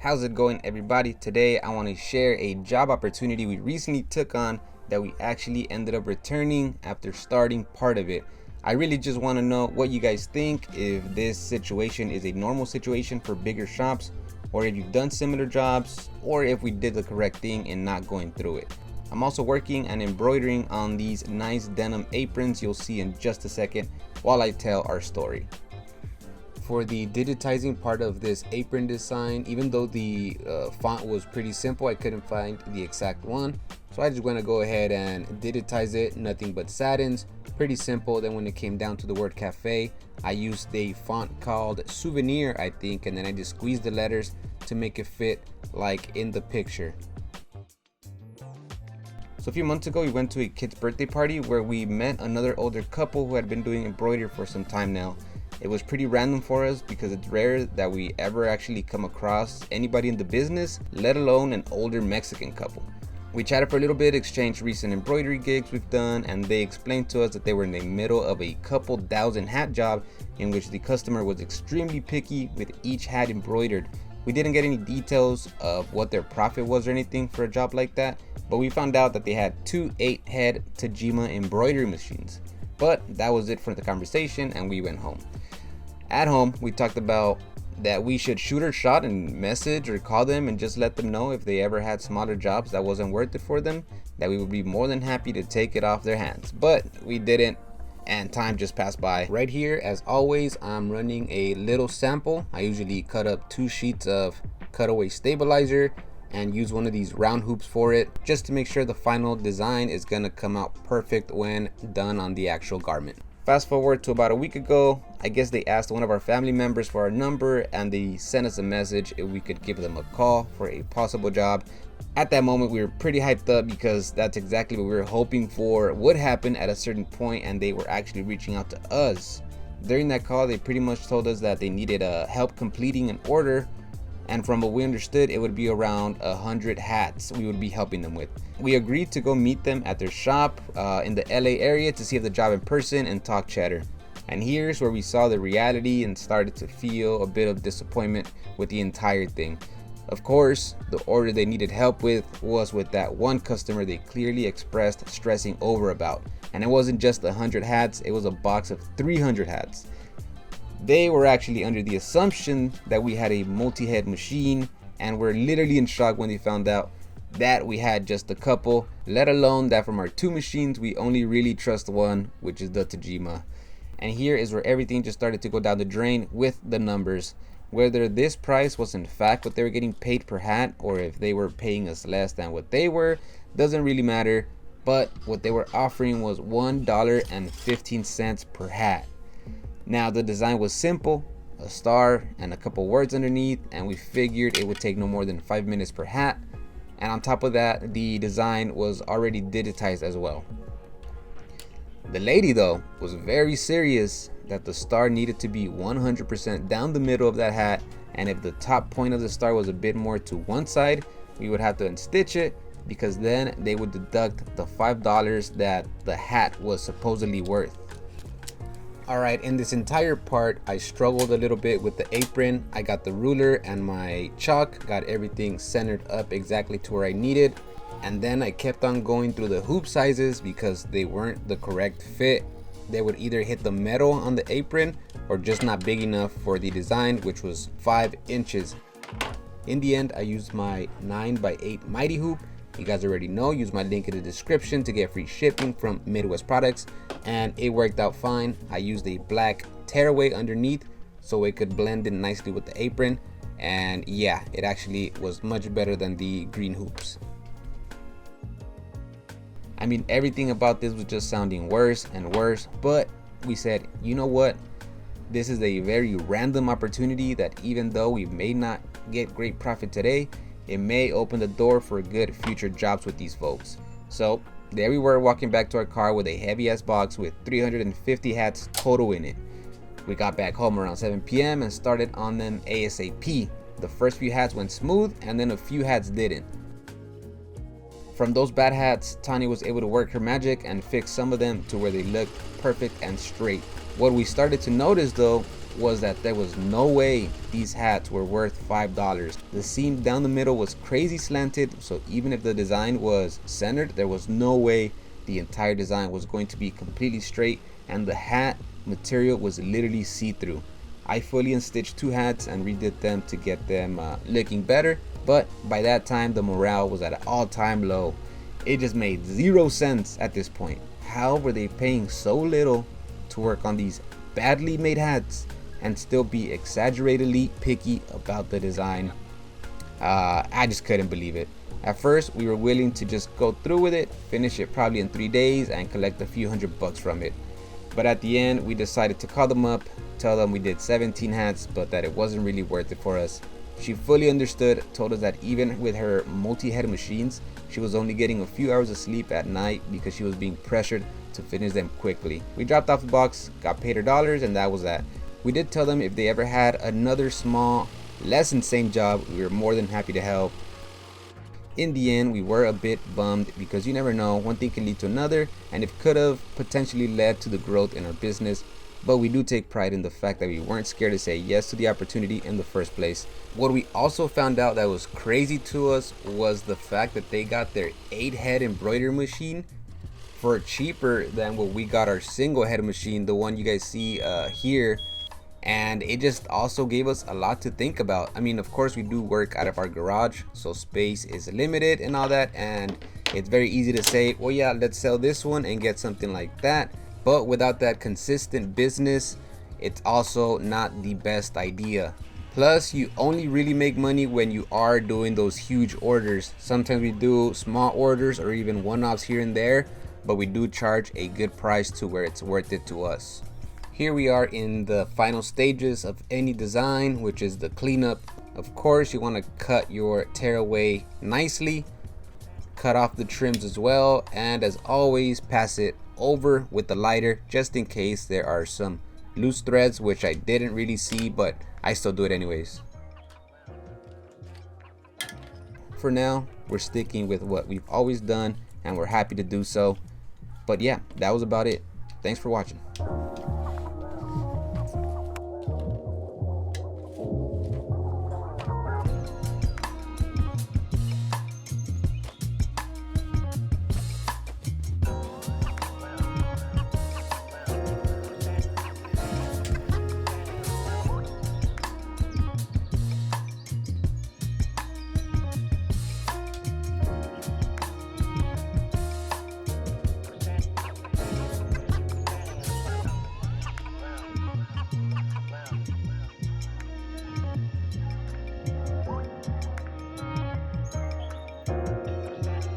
How's it going, everybody? Today I want to share a job opportunity we recently took on that we actually ended up returning after starting part of it. I really just want to know what you guys think, if this situation is a normal situation for bigger shops, or if you've done similar jobs, or if we did the correct thing in not going through it. I'm also working and embroidering on these nice denim aprons you'll see in just a second while I tell our story. For the digitizing part of this apron design, even though the font was pretty simple, I couldn't find the exact one. So I just went to go ahead and digitize it, nothing but satins, pretty simple. Then when it came down to the word cafe, I used a font called Souvenir, I think, and then I just squeezed the letters to make it fit like in the picture. So a few months ago, we went to a kid's birthday party where we met another older couple who had been doing embroidery for some time now. It was pretty random for us because it's rare that we ever actually come across anybody in the business, let alone an older Mexican couple. We chatted for a little bit, exchanged recent embroidery gigs we've done, and they explained to us that they were in the middle of a couple thousand hat job in which the customer was extremely picky with each hat embroidered. We didn't get any details of what their profit was or anything for a job like that, but we found out that they had two 8-head Tajima embroidery machines. But that was it for the conversation, and we went home. At home, we talked about that we should shoot our shot and message or call them and just let them know if they ever had smaller jobs that wasn't worth it for them, that we would be more than happy to take it off their hands. But we didn't, and time just passed by. Right here, as always, I'm running a little sample. I usually cut up 2 sheets of Cutaway stabilizer and use one of these round hoops for it, just to make sure the final design is gonna come out perfect when done on the actual garment. Fast forward to about a week ago, I guess they asked one of our family members for our number and they sent us a message if we could give them a call for a possible job. At that moment, we were pretty hyped up because that's exactly what we were hoping for would happen at a certain point, and they were actually reaching out to us. During that call, they pretty much told us that they needed help completing an order, and from what we understood, it would be around 100 hats we would be helping them with. We agreed to go meet them at their shop in the LA area to see the job in person and talk cheddar. And here's where we saw the reality and started to feel a bit of disappointment with the entire thing. Of course, the order they needed help with was with that one customer they clearly expressed stressing over about. And it wasn't just 100 hats, it was a box of 300 hats. They were actually under the assumption that we had a multi-head machine and were literally in shock when they found out that we had just a couple, let alone that from our 2 machines we only really trust one, which is the Tajima. And here is where everything just started to go down the drain with the numbers. Whether this price was in fact what they were getting paid per hat, or if they were paying us less than what they were, doesn't really matter. But what they were offering was $1.15 per hat. Now the design was simple, a star and a couple words underneath, and we figured it would take no more than 5 minutes per hat. And on top of that, the design was already digitized as well. The lady though was very serious that the star needed to be 100% down the middle of that hat, and if the top point of the star was a bit more to one side, we would have to unstitch it, because then they would deduct the $5 that the hat was supposedly worth. Alright, in this entire part, I struggled a little bit with the apron. I got the ruler and my chalk, got everything centered up exactly to where I needed. And then I kept on going through the hoop sizes because they weren't the correct fit. They would either hit the metal on the apron or just not big enough for the design, which was 5 inches. In the end, I used my 9x8 mighty hoop. You guys already know, use my link in the description to get free shipping from Midwest Products, and it worked out fine. I used a black tearaway underneath so it could blend in nicely with the apron, and yeah, it actually was much better than the green hoops. I mean, everything about this was just sounding worse and worse, but we said, you know what? This is a very random opportunity that even though we may not get great profit today, it may open the door for good future jobs with these folks. So there we were, walking back to our car with a heavy ass box with 350 hats total in it. We got back home around 7 p.m. and started on them ASAP. The first few hats went smooth and then a few hats didn't. From those bad hats, Tanya was able to work her magic and fix some of them to where they looked perfect and straight. What we started to notice though was that there was no way these hats were worth $5. The seam down the middle was crazy slanted, so even if the design was centered, there was no way the entire design was going to be completely straight, and the hat material was literally see-through. I fully unstitched 2 hats and redid them to get them looking better, but by that time the morale was at an all-time low. It just made 0 sense at this point. How were they paying so little to work on these badly made hats and still be exaggeratedly picky about the design? I just couldn't believe it. At first we were willing to just go through with it, finish it probably in 3 days and collect a few $100 from it. But at the end we decided to call them up, tell them we did 17 hats but that it wasn't really worth it for us. She fully understood, told us that even with her multi-head machines, she was only getting a few hours of sleep at night because she was being pressured to finish them quickly. We dropped off the box, got paid her dollars, and that was that. We did tell them if they ever had another small, less insane job, we were more than happy to help. In the end, we were a bit bummed because you never know, one thing can lead to another, and it could have potentially led to the growth in our business. But we do take pride in the fact that we weren't scared to say yes to the opportunity in the first place. What we also found out that was crazy to us was the fact that they got their 8-head embroidery machine for cheaper than what we got our single head machine, the one you guys see here. And it just also gave us a lot to think about. I mean, of course we do work out of our garage, so space is limited and all that, and it's very easy to say, well yeah, let's sell this one and get something like that. But without that consistent business, it's also not the best idea. Plus, you only really make money when you are doing those huge orders. Sometimes we do small orders or even one-offs here and there, but we do charge a good price to where it's worth it to us. Here we are in the final stages of any design, which is the cleanup. Of course, you want to cut your tearaway nicely, cut off the trims as well, and as always, pass it over with the lighter just in case there are some loose threads, which I didn't really see, but I still do it anyways. For now, we're sticking with what we've always done and we're happy to do so. But yeah, that was about it. Thanks for watching.